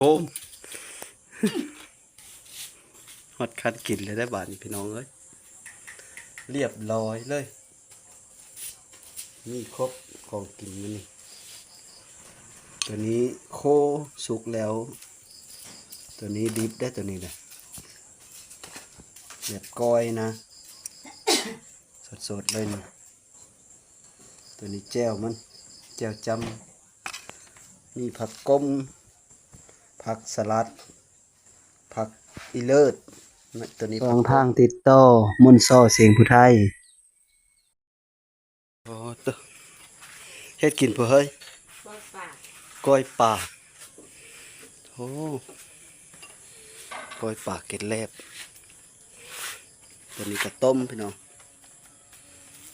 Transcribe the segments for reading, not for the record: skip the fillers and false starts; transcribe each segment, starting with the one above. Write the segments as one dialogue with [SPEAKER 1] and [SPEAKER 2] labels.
[SPEAKER 1] โอ้ฮอดคันกินเลยได้บาดพี่น้องเอ้ยเรียบร้อยเลยนี่ครบของกินมันนี่ตัวนี้โคสุกแล้วตัวนี้ดิบได้ตัวนี้นะแบบก้อยนะสดๆเลยนะตัวนี้แจ่วมันแจ่วจำมีผักก้มผักสลัดผักอีเลิศตัวนี้ช่องทางติดต่อมนต์ซ้อเสียงผู้ไทยโอ้ตัวเฮ็ดกินเพื่อเฮ้ยก้อยป่าโอ้ก้อยป่าเกล็ดแลบตัวนี้ก็ต้มพี่น้อง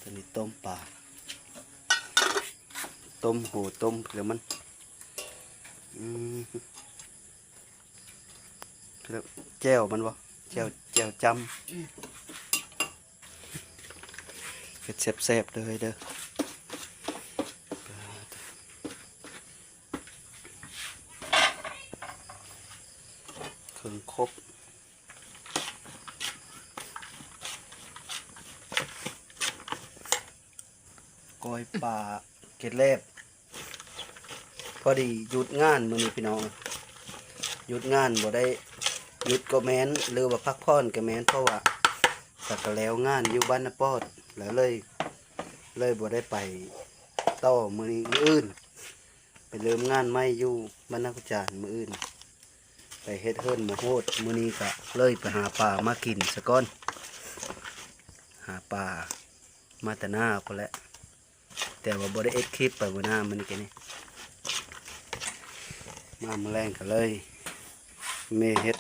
[SPEAKER 1] ตัวนี้ต้มป่าต้มหูต้มแล้วมันแล้วแจ่วมันวะแจ่วจำเผ็ดแซ่บๆเลยเด้อเครื่องครบก้อยป่าเกล็ดแลบพอดีหยุดงานมื้อนี้พี่น้องหยุดงานบ่ได้หยุดก็แม้นหรือว่าพักผ่อนก็แม้นเพราะว่าสักแล้วงานอยู่บ้านนปอดแล้วเลยบ่ได้ไปต่อมื้อนี้มื้ออื่นไปเริ่มงานใหม่อยู่บ้านนักจารย์มื้ออื่นไปเฮ็ดเฮิรนมาโฮดมื้อนี้ก็เลยไปหาปลามากินซะก่อนหาปลามาแต่หน้าพุ่นแหละแต่ว่าบ่ได้เอ็ดคลิปไปมื้อหน้ามันนี่มาแมลงกันเลยเมเฮ็ด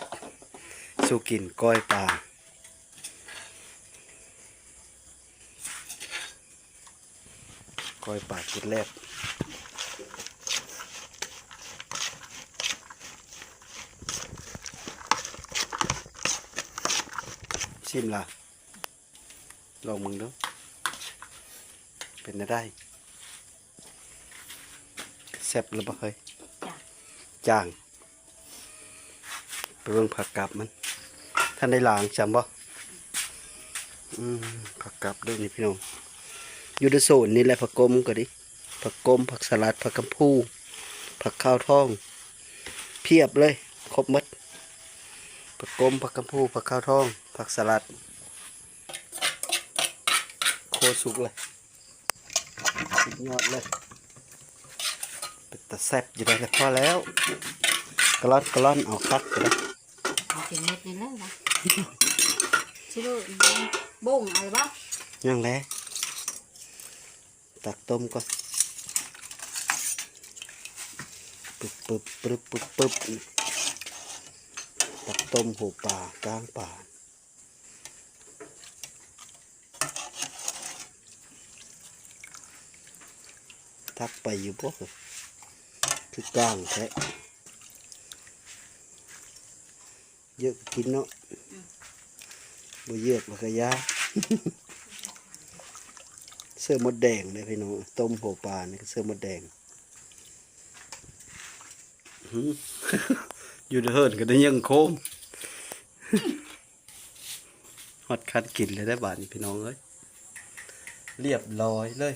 [SPEAKER 1] สู้กินก้อยปลาก้อยปลาชุดแรกชิมล่ะลองมึงดูเป็นได้แซ่บหรือเปล่าเฮ้ยจางไปเบิ่งผักกับมันท่านได้ล้างจำบ่ผักกับด้วยนี่พี่น้องอยู่ในโซนนี่แหละผักกลมก็ดิผักกลมผักสลัดผักกำพูผักข้าวท้องเพียบเลยครบหมดผักกลมผักกำพูผักข้าวท้องผักสลัดโคสุกเลยสุดยอดเลยเป็นตะแซ่บอยู่ได้แล้วพอแล้วกระล่อนเอาคักไปแล้ว
[SPEAKER 2] เป็นเม็ดนี่แล้วนะชิโร่บุ้งอะไรบ้าง
[SPEAKER 1] ยังแล้วตักต้มก่อนปึ๊บตักต้มหูป่ากลางป่าทักไปอยู่พวกคือกลางแท้เยอะกินเนาะบ่เยอะมันก็ยาเสื้อมดแดงเลยพี่น้องต้มหัวปลาเนี่ยเสื้อมดแดงอยู่เฮิร์นก็ได้ยังโคมฮอดคันกินเลยได้บาดพี่น้องเอ้ยเรียบร้อยเลย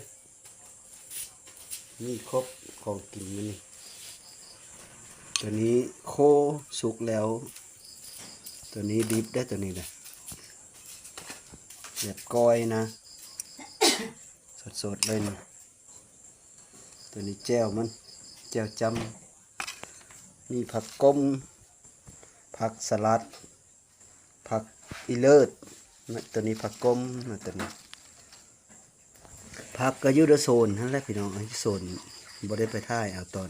[SPEAKER 1] นี่ครบของกินมันนี่ตัวนี้โคสุกแล้วตัวนี้ดิบได้ตัวนี้นะแบบก้อยนะสดๆเลยนะตัวนี้แจ่วมันแจ่วจำมีผักก้มผักสลัดผักอีเลิศตัวนี้ผักก้มตัวนี้ผักก็อยู่ในโซนนั่นแหละพี่น้องที่โซนบ่ได้ไปท่ายเอาตอน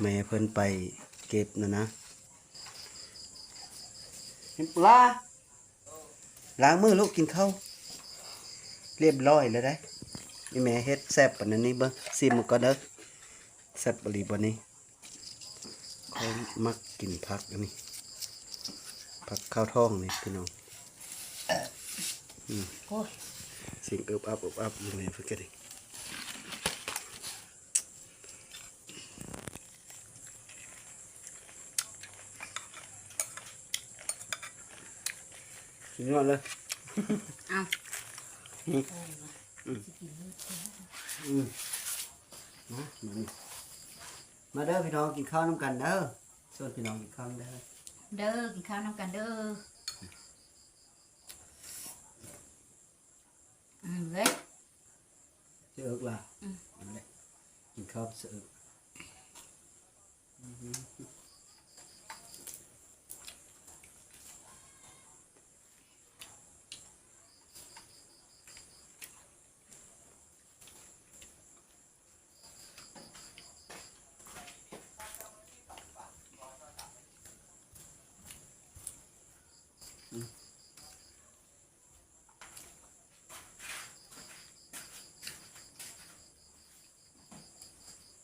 [SPEAKER 1] แม่เพิ่นไปเก็บนะเห็นปลาล้างมือลูกกินข้าวเรียบร้อยเลยได้นี่แม่เฮ็ดแซ่บปานนี้เบิ่งซิมก็เด้อแซ่บบ่ลีบ่นี้เขามักกินผักอันนี้ผักข้าวท้องนี่พี่น้องสิ่งอึบอับอยู่ในฝึกกันดิ สุดยอดเลย
[SPEAKER 2] เอา
[SPEAKER 1] มาเด้อพี่น้องกินข้าวน้ำกันเด้อส่วนพี่น้องกินข้าวเด้อ
[SPEAKER 2] เด้อกินข้าวน้ำกันเด้อเว้ย
[SPEAKER 1] เสือกล่ะนั่นแหละกินข้าวเสือก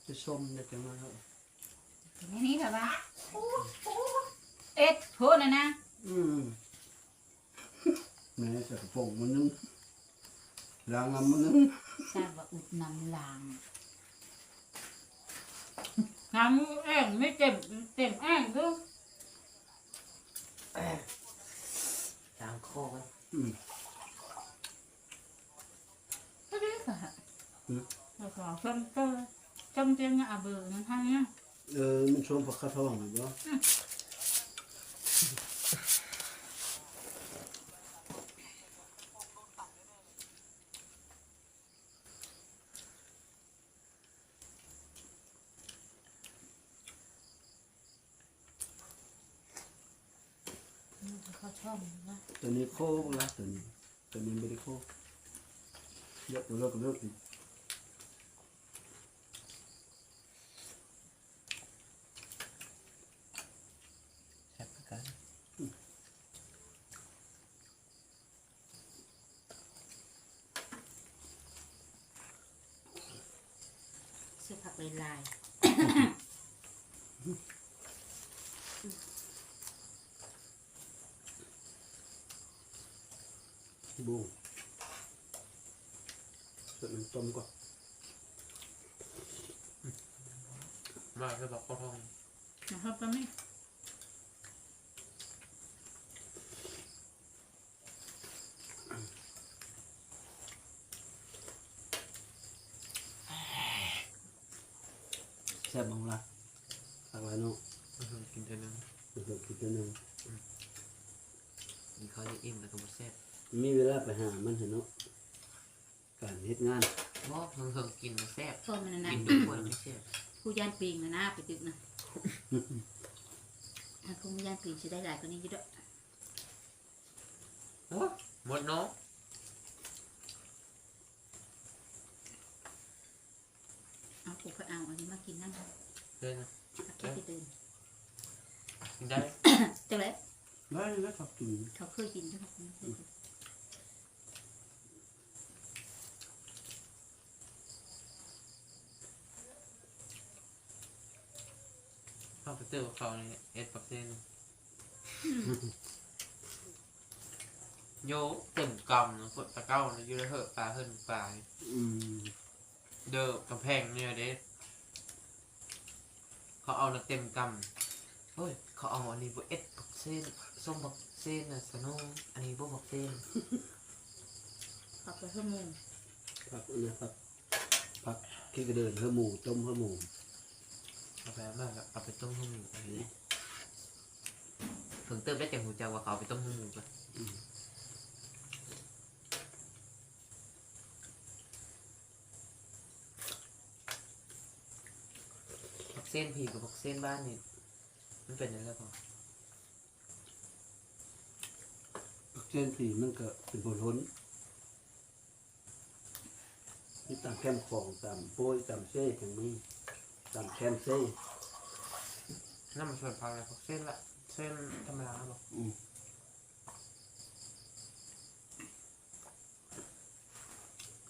[SPEAKER 1] จะส้มจะมาแล้ว
[SPEAKER 2] นี่ค่ะบ้าเอ็ดโทษนะ
[SPEAKER 1] แม่ใส่กระโปรงมันนึงล้างน้ำมันนึง
[SPEAKER 2] ทราบว่าอุดน้ำลางน้ำแอ่งไม่เต็มแอ่งดู
[SPEAKER 3] ล้างคอกัน
[SPEAKER 2] ก็ได้ค่ะแล้วก็ชมเตอร์ชมเตียงอ่ะเบอร์นั่นทางเนี้ย
[SPEAKER 1] มันชมผักข้าวทองหรือเปล่า
[SPEAKER 2] เขาชอบนะ
[SPEAKER 1] ตัวนี้โค้งละตัวนี้ไม่ได้โค้งเยอะเลิกอีก
[SPEAKER 3] แซ่บกัน
[SPEAKER 2] เสื้อผักลาย
[SPEAKER 1] บูเสร็จมันต้มก่อน
[SPEAKER 3] มากเลยบอกข้าวทอง
[SPEAKER 2] นะครับตอนนี้
[SPEAKER 1] แซ่บมากละอะไรเนาะ
[SPEAKER 3] กินเท่านึง
[SPEAKER 1] กินตัวนึง
[SPEAKER 3] กินข้าวอิ่มแล้วก็มาแซ่บ
[SPEAKER 1] มีเวลาไปหามันเห็นเนาะการเฮ็ดงาน
[SPEAKER 3] บอกเพิ่งกินมาแซ่บ
[SPEAKER 2] โทษมันนะ
[SPEAKER 3] กินด้วยไม่แซ่บ
[SPEAKER 2] ผู้ย่านปีงนะไปตึกนะถ้าผู้ย่านปีงจะได้หลายกว่านี้เยอะ
[SPEAKER 3] โอ้หมดเนาะ
[SPEAKER 2] เอาผูกก็เอาอันนี้มากินนั่ง
[SPEAKER 3] เลยนะ
[SPEAKER 2] แค่ที่ตื่น
[SPEAKER 3] กินได้
[SPEAKER 2] จังเลย
[SPEAKER 1] ได้แล้วครับกิน
[SPEAKER 2] เขาเคยกินใช่ไหม
[SPEAKER 3] ข้าวไปเจอกับเขาเนี่ยเอ็ดปักเส้นโยเต็มกำนะฝนตะเก้านะอยู่ในเหอะปลาเฮิรนปลา เด้อกำแพงเนี่ยเด้เขาเอาเต็มกำเฮ้ยเขาเอาอันนี้บเอ็ดปักเส้นส้มปักเส้นนะสโนุอันนี้พวกปักเส้น
[SPEAKER 2] ขับไปชั่วโมง
[SPEAKER 1] ผักนะครับผักขี้กระเดินเพื่อหมูต้มเพื่อหมู
[SPEAKER 3] เอาไปมากเอาไปต้มหูหมูอันนี้ถึงเติมได้แต่หูเจ้าว่าเขาเอาไปต้มหูหมูกันปักเส้นผีกับปักเส้นบ้านนี่มันเป็นยังไงพอ
[SPEAKER 1] ผักเส้นผีมันก็เป็นผลล้นที่ตามแคมของตามโป้ยตามเซ่อย่างนี้ตามแคมเซ่
[SPEAKER 3] นั่นมันส่วนพักเลยปักเส้นละเส้นธรรมดาหรอ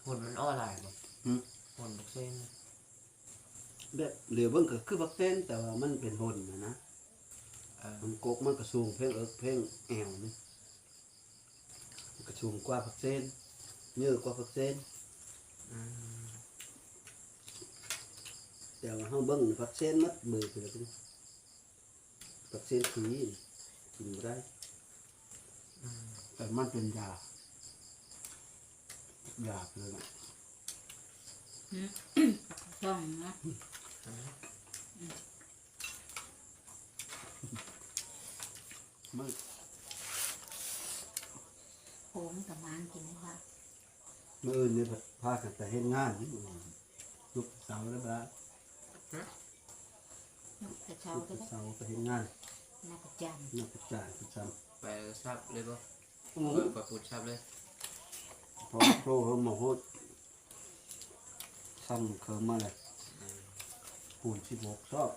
[SPEAKER 3] หุ่นมันอ้อลายบ่หุ่นปักเส้น
[SPEAKER 1] แบบเหลือเบิ่งก็คือผักเส้นแต่ว่ามันเป็นหนนะมันกกมันกระสูงเพ่งเพ่งแอวนี่มันกระสูงกว่าผักเส้นเยอะกว่าผักเส้นแต่ว่าเฮาเบิ่งผักเส้นมัดมือไปแล้วผักเส้นผีกินบ่ได้ แต่มันเป็นยาเลยนะ
[SPEAKER 2] ช่องนะ
[SPEAKER 1] มัน
[SPEAKER 2] โค้งกับมานกินค่ะ
[SPEAKER 1] มื่ออื่นนี่พากันแต่เฮ็ดงานลูกสาวแล้วบ้า
[SPEAKER 2] แต่เช้า
[SPEAKER 1] ลูก
[SPEAKER 2] ก็ได้
[SPEAKER 1] สาวไปเฮ็ดงาน
[SPEAKER 2] นักประจ
[SPEAKER 1] นักประจานประจ
[SPEAKER 3] ไปซับเลยป่ะ
[SPEAKER 1] ำ
[SPEAKER 3] ไปพูดซับเลย
[SPEAKER 1] พอโปรเขามาโหดซ้ำเคิมมาเลยปูน16 ชอบ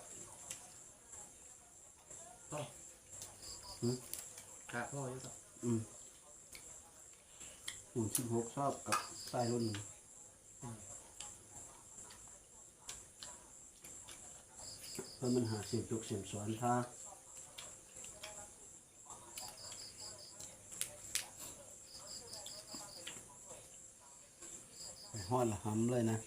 [SPEAKER 3] กะพ่ออยู่ป่ะ
[SPEAKER 1] ปูน16 ชอบกับใต้รุ่นเพิ่มมันหาเสียบจุกเสียบสวนท่าไปฮอดละหำเลยนะ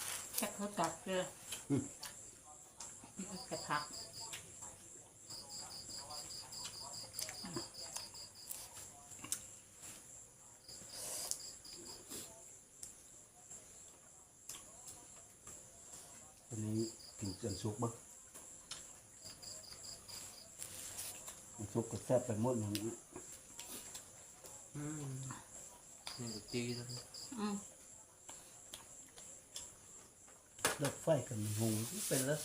[SPEAKER 2] ำแค่เขาตัดเลยกระพัก
[SPEAKER 1] วันนี้กินจนสุกบ้างสุกก็แซ่บไปหมดอย่างนี้
[SPEAKER 3] นี่ก็ตีแล้ว
[SPEAKER 1] รถไฟกันงงเป็นแล้ว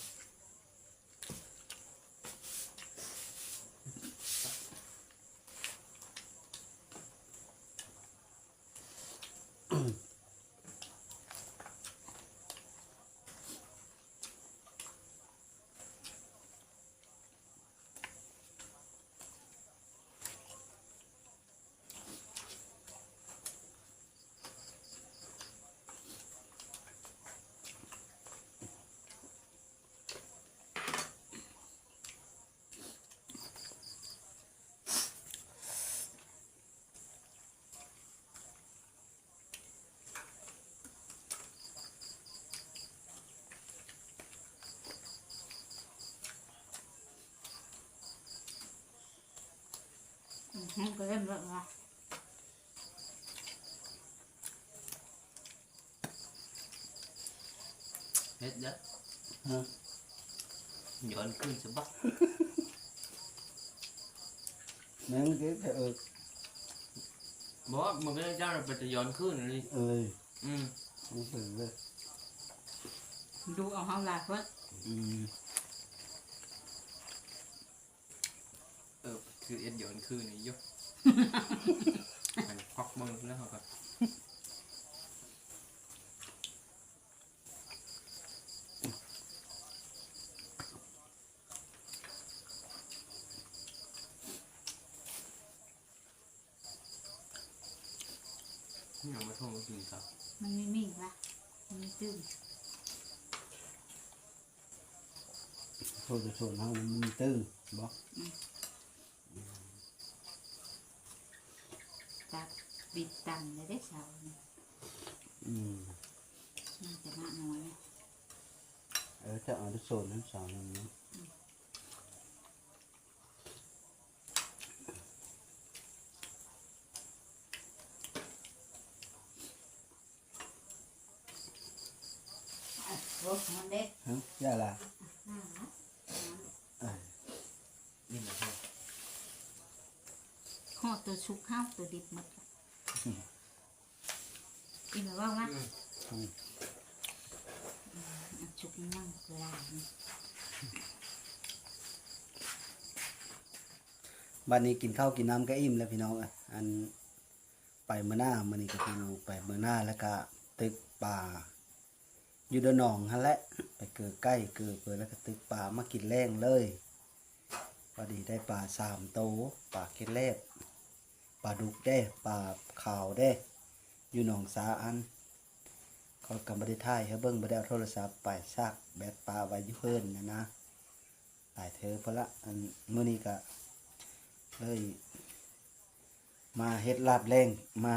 [SPEAKER 2] ก็เริ่มแล้วว่า
[SPEAKER 3] เฮ็ดเด้อ
[SPEAKER 1] ฮะ
[SPEAKER 3] ย้อนขึ้นสะบัก
[SPEAKER 1] แม่งเก็บแต่
[SPEAKER 3] บอกมันก็เจ้าเราไปจะย้อนขึ้นเลย
[SPEAKER 1] มันเป็นเลย
[SPEAKER 2] ดูเอาเฮาลาเพิ่น
[SPEAKER 3] คือเอ็ดย้อนขึ้นนี่ยกมันควักมึงแล้วครับ นี่เอามาท่องก็กินครับ
[SPEAKER 2] มันไม่มีละมันไม่ตื้ม
[SPEAKER 1] โทษจะโทษเฮามันตึงบ่
[SPEAKER 2] ตัดบิดตันเลยได้เช้านี่น่าจะมากน้อย
[SPEAKER 1] จะเอาที่โซนนั้นสาวนึงนะ
[SPEAKER 2] รถมันเด็ก
[SPEAKER 1] ฮะย่าล่ะ
[SPEAKER 3] นี่นะพ่อ
[SPEAKER 2] ห่อตัวชุกข้าวตัวดิบหมดกินแบบว่าว่าชุกนั่งกลาง
[SPEAKER 1] บ้านนี้กินข้าวกินน้ำก็อิ่มแล้วพี่น้องอันไปเมื่อหน้ามื้อนี้ก็พี่น้องไปเมื่อหน้าแล้วก็ตึกป่าอยู่เดนหนองหั่นแหละไปเกิดใกล้เกิดเปิดแล้วก็ตึกป่ามากินแรงเลยพอดีได้ปลา3 โตปลาเค็ดแลบปลาดุกได้ปลาขาวได้อยู่หนองสาอันเขากำบ่ได้ถ่ายให้เบิ่งบ่ได้เอาโทรศัพท์ไปซากแบตปลาไว้อยู่เพิ่นนะหลายเธอพอละอันมื้อนี้ก็เลยมาเฮ็ดลาบแรงมา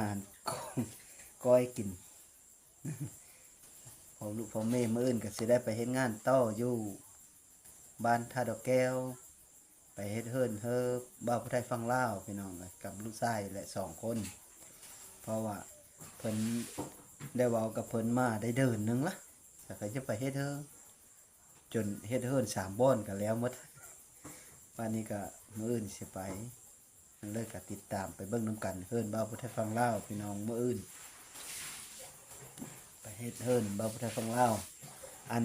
[SPEAKER 1] ก้อยกิน พอ อลูกพ่อแม่มื้ออื่นก็สิได้ไปเฮ็ดงานต่ออยู่บ้านท่าดอกแก้วไปเฮ็ดเฮิรนเฮอบ่าวผู้ไทยฟังลาวพี่น้องเอ้ยกับลูกชายและ2 คน เพราะว่าเพิ่นได้เว้ากับเพิ่นมาได้เดือนหนึงละแต่ก็จะไปเฮ็ดเฮิรนจนเฮ็ดเฮิรน3บ่อนก็แล้วหมดวันนี้ก็มื้ออื่นสิไปมันเลยก็ติดตามไปเบิ่งนํกันเฮิรนบ่าวผู้ไทยฟังลาวพี่น้องมื้ออื่นไปเฮ็ดเฮิรนบ่าวผู้ไทยฟังลาวอัน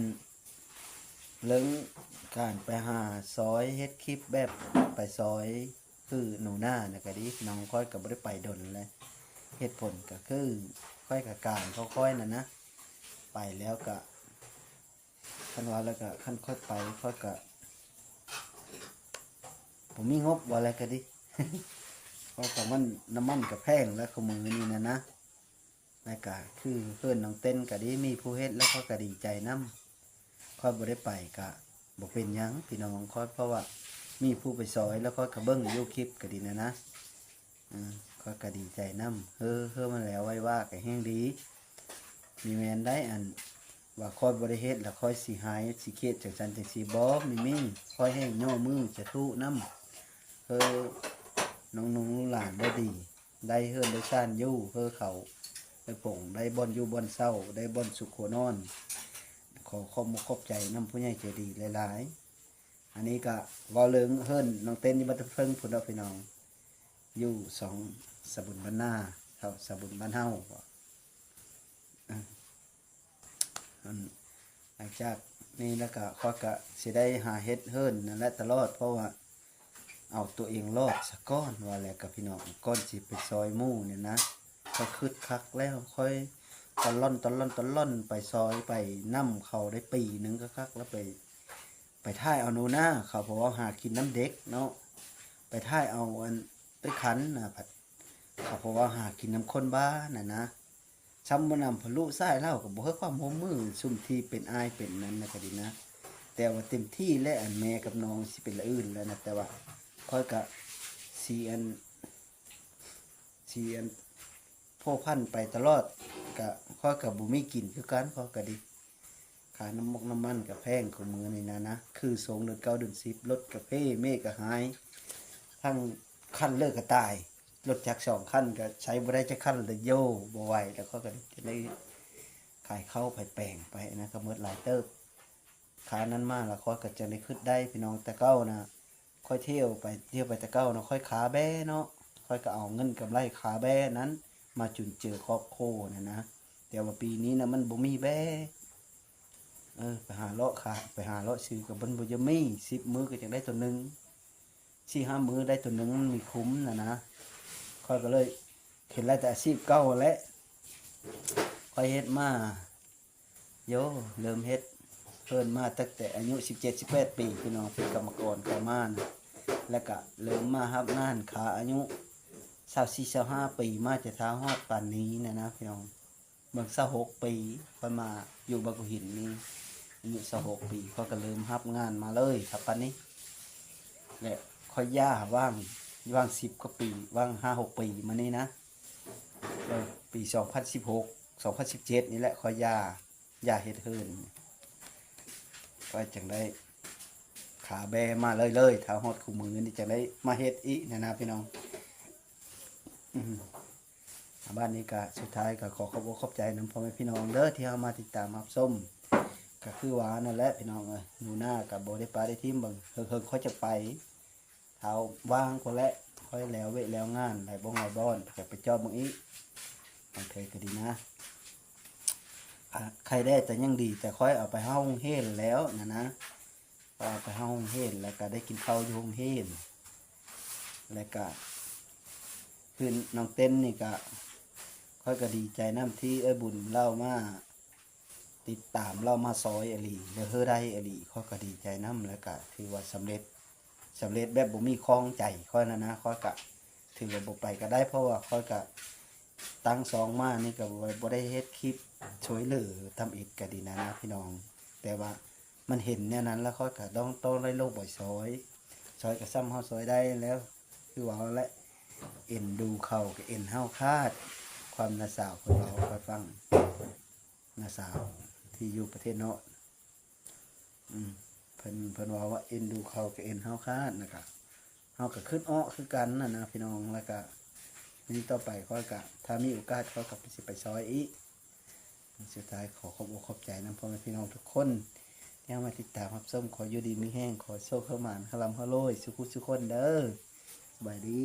[SPEAKER 1] เรื่องการไปหาซอยเฮ็ดคลิปแบบไปซอยคือหนูหน้าน่ะก็ดีน้องค่อยก็บ่ได้ไปดนเลยเหตุผลก็คือค่อยกับการค่อยๆน่ะนะไปแล้วก็คันว่าแล้วก็คันค่อยไปค่อยก็ผมมีงบว่าอะไรก็ดี เพราะว่ามันน้ำมันก็แพงแล้วขมือนี่นะแล้วก็คือเพื่อนน้องเต้นก็ดีมีผู้เฮ็ดแล้วเขาก็ดีใจนำค่อยบ่ได้ไปก็บ่เป็นหยังพี่น้องค่อยเพราะว่ามีผู้ไปซอยแล้วค่อยก็เบิ่งอยู่คลิปก็ดีนะค่อยก็ดีใจนำเฮ้อมันแล้วไว้ว่าก็แฮงดีมีแม่นได้อันว่าค่อยบ่ได้เฮ็ดแล้วค่อยสิหายสิเครียดจังซั่นจังซี่บ่มีค่อยแห้งย่อมือจะทุนำน้องๆหลานบ่ดีได้เฮือนได้ซ่านอยู่เขาได้ป่งได้บ่อนอยู่บ่อนเศร้าได้บ่อนสุขนอนขอขอบใจน้ำผู้ใหญ่ใจดีหลายๆอันนี้ก็เว้าเรื่องเฮิรนน้องเต้นอยู่บ้านเพิ่งพุ่นเนาะพี่น้องอยู่2สบุญบ้านนาเท่าสบุญบ้านเฮาหลังจากนี้แล้วก็ข้อยก็สิได้หาเฮ็ดเฮิรนนั่นแหละตลอดเพราะว่าเอาตัวเองรอดซะก่อนว่าแล้วกับพี่น้องก่อนสิไปซอยหมู่เนี่ยนะก็คึกคักแล้วค่อยตะล่อนไปซอยไปนํเขาได้ปีหนึงก็คักแล้วไปท่ายเอาหนูนาเขาเพราะว่าหากินน้ำเด็กเนาะไปท่ายเอาอันไปขันน่ะผัดเขาเพราะว่าหากินน้ำคนบ้าน่ะนะซ้ำบ่นำพลุซ้ายเล่าก็บ่เฮ็ดความร่วมมือซุ่มที่เป็นอายเป็นนั้นนะก็ดีนะแต่ว่าเต็มที่และอันแม่กับน้องสิเป็นละอื่นแล้วนะแต่ว่าค่อยก็สีอันพ่อพันธุ์ไปตลอดก็ค่อยก็บ่มีกินคือกันค่อยก็ดีค่าน้ำมันก็แพงของมือนี่นะคือสงเดือน9เดือน10รถก็เพ่เมฆก็หายทั้งคันเลิกก็ตายรถจักร2คันก็ใช้บ่ได้จักคันเลยโยบ่ไหวแล้วก็จะได้ขายเข้าไปแปลงไปนะก็หมดหลายเติบขานั้นมาแล้วค่อยก็จะได้ขึ้นได้พี่น้องแต่เก้านะค่อยเที่ยวไปแต่เก้านะค่อยขาแบ้เนาะค่อยก็เอาเงินกำไรขาแบ้นั้นมาจุนเจือครอบครัวนะแต่ว่าปีนี้นะมันบ่มีแบ้ไปหาเลาะขาไปหาเลาะซื้อกับบ่จะมี10มื้อก็จังได้ตัวนึง4-5 มื้อได้ตัวนึงมันมีคุ้มนะค่อยก็เลยเห็นแล้วแต่อาชีพเก่าแล้วค่อยเฮ็ดมาโยเริ่มเฮ็ดเพิ่นมาตั้งแต่อายุ17-18 ปีพี่น้องเป็นกรรมกรเข้ามานะแล้วก็เริ่มมารับงานขาอายุ24-25 ปีมาจะท้าฮอดปานนี้นะพี่น้องเบิ่ง26 ปีค่อยมาอยู่บางหินนี่อายุ26 ปีเขาก็เริ่มรับงานมาเลยครับปานนี้และค่อยย่าว่าง10 กว่าปีว่าง 5-6 ปีมานี่นะปี2016-2017นี่แหละค่อยย่าเฮ็ดเฮิรนก็จังได้ขาแบมาเลยถ้าฮอดคู่มือนี่จังได้มาเฮ็ดอีกนะพี่น้องบ้านนี้ก็สุดท้ายก็ขอขอบใจนำพ่อแม่พี่น้องเด้อที่เฮามาติดตามรับชมก็คือว่านั่นแหละพี่น้องเอ้ยหนูหน้าก็บ่ได้ปาได้ทิ่มเบิ่งเฮิงๆค่อยจะไปเท้าว่างคนละค่อยแล้วแล้วงานหลายบ่อนจะไปจอบมึงอีกโอเคก็ดีนะใครได้แต่ยังดีแต่ค่อยเอาไปห้องเฮนแล้วนะเอาไปห้องเฮนแล้วก็ได้กินข้าวอยู่ห้องเฮนแล้วก็คือน้องเต้นนี่ก็ค่อยก็ดีใจน้ำที่บุญเล่ามาติดตามเล่ามาซอยอลีแล้วเฮอได้อลีค่อยก็ดีใจน้ำแล้วก็ถือว่าสำเร็จแบบบ่มีคล้องใจค่อยนะค่อยก็ถือว่าบ่ไปก็ได้เพราะว่าค่อยก็ตั้ง2มานี่ก็บ่ได้เฮ็ดคลิปช่วยเหลือทำอีกก็ดีนะพี่น้องแต่ว่ามันเห็นแนวนั้นแล้วค่อยก็ต้องได้โลกบ่อยซอยก็ซ้ำเฮาซอยได้แล้วคือว่าและเอ็นดูเขาก็เอ็นเฮาคาดความน่าสาวของเราค่อยฟังน่าสาว ที่อยู่ประเทศนอกเพิ่นว่าเอ็นดูเขากับเอ็นเฮาคาดนะครับเฮาก็ขึ้นอ้อคือกันนะพี่น้องแล้วก็นี่ต่อไปก็ถ้ามีโอกาสเขาก็สิไปซอยอีกสุดท้ายขอขอบอกขอบใจนะพ่อแม่พี่น้องทุกคนที่มาติดตามรับชมขออยู่ดีมีแห้งขอโชคเข้ามาคลำเข้าโรยสุขุสุขคนเด้อสบายดี